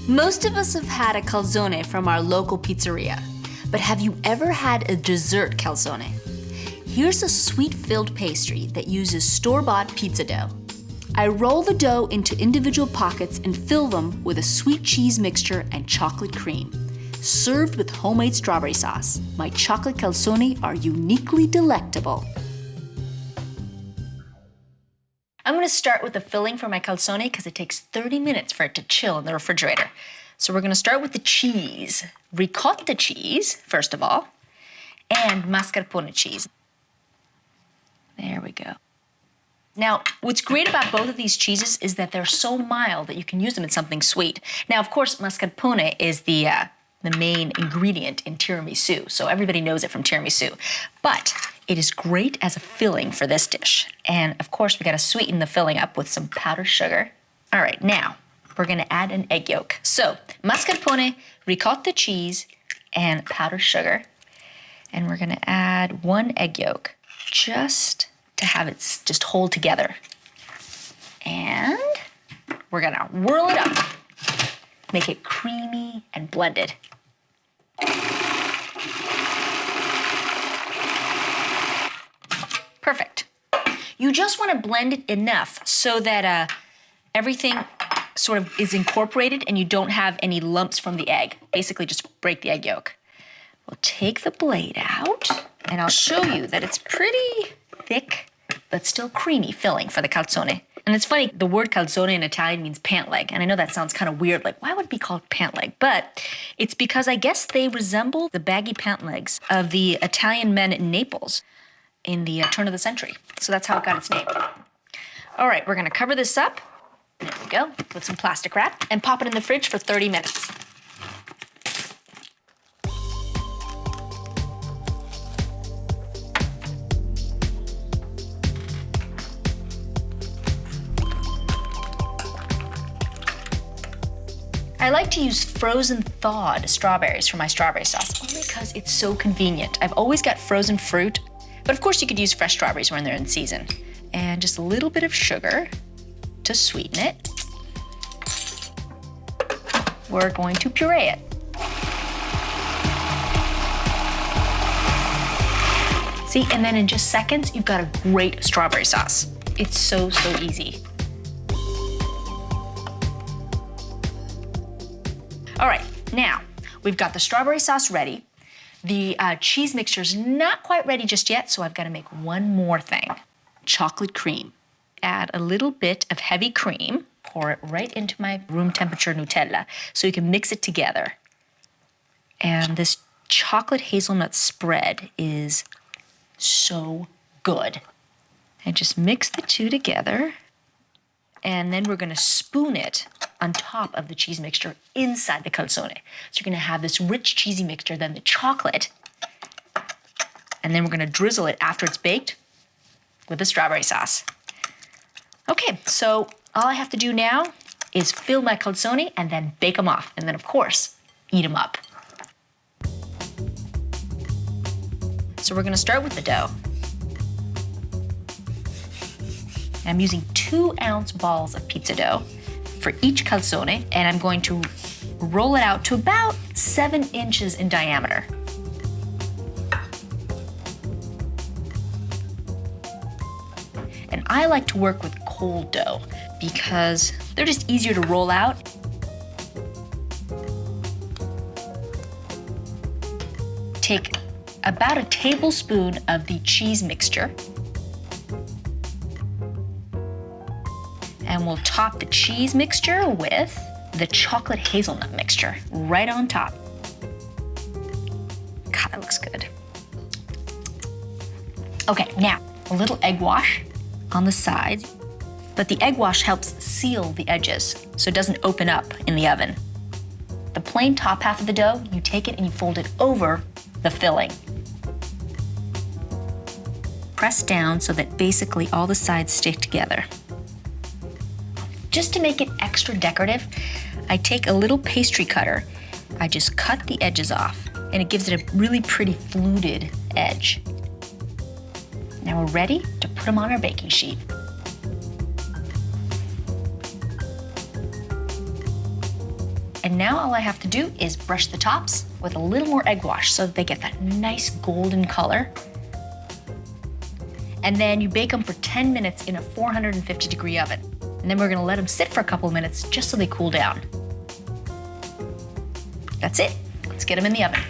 Most of us have had a calzone from our local pizzeria, but have you ever had a dessert calzone? Here's a sweet-filled pastry that uses store-bought pizza dough. I roll the dough into individual pockets and fill them with a sweet cheese mixture and chocolate cream. Served with homemade strawberry sauce, my chocolate calzone are uniquely delectable. I'm gonna start with the filling for my calzone because it takes 30 minutes for it to chill in the refrigerator. So we're gonna start with the cheese. Ricotta cheese, first of all, and mascarpone cheese. There we go. Now, what's great about both of these cheeses is that they're so mild that you can use them in something sweet. Now, of course, mascarpone is the main ingredient in tiramisu, so everybody knows it from tiramisu. But it is great as a filling for this dish. And of course, we gotta sweeten the filling up with some powdered sugar. All right, now we're gonna add an egg yolk. So mascarpone, ricotta cheese, and powdered sugar. And we're gonna add 1 egg yolk just to have it just hold together. And we're gonna whirl it up, make it creamy and blended. Perfect. You just want to blend it enough so that everything sort of is incorporated and you don't have any lumps from the egg. Basically, just break the egg yolk. We'll take the blade out and I'll show you that it's pretty thick, but still creamy filling for the calzone. And it's funny, the word calzone in Italian means pant leg. And I know that sounds kind of weird, like why would it be called pant leg? But it's because I guess they resemble the baggy pant legs of the Italian men in Naples in the turn of the century. So that's how it got its name. All right, we're gonna cover this up, there we go, with some plastic wrap and pop it in the fridge for 30 minutes. I like to use frozen thawed strawberries for my strawberry sauce, only because it's so convenient. I've always got frozen fruit, but of course you could use fresh strawberries when they're in season. And just a little bit of sugar to sweeten it. We're going to puree it. See, and then in just seconds, you've got a great strawberry sauce. It's so, so easy. All right, now we've got the strawberry sauce ready. The cheese mixture's not quite ready just yet, so I've got to make one more thing. Chocolate cream. Add a little bit of heavy cream, pour it right into my room temperature Nutella so you can mix it together. And this chocolate hazelnut spread is so good. And just mix the two together. And then we're gonna spoon it on top of the cheese mixture inside the calzone. So you're gonna have this rich cheesy mixture, then the chocolate, and then we're gonna drizzle it after it's baked with the strawberry sauce. Okay, so all I have to do now is fill my calzone and then bake them off. And then of course, eat them up. So we're gonna start with the dough. I'm using 2-ounce balls of pizza dough for each calzone, and I'm going to roll it out to about 7 inches in diameter. And I like to work with cold dough because they're just easier to roll out. Take about a tablespoon of the cheese mixture, and we'll top the cheese mixture with the chocolate hazelnut mixture right on top. God, that looks good. Okay, now a little egg wash on the sides, but the egg wash helps seal the edges so it doesn't open up in the oven. The plain top half of the dough, you take it and you fold it over the filling. Press down so that basically all the sides stick together. Just to make it extra decorative, I take a little pastry cutter. I just cut the edges off, and it gives it a really pretty fluted edge. Now we're ready to put them on our baking sheet. And now all I have to do is brush the tops with a little more egg wash so that they get that nice golden color. And then you bake them for 10 minutes in a 450-degree oven. And then we're gonna let them sit for a couple minutes just so they cool down. That's it. Let's get them in the oven.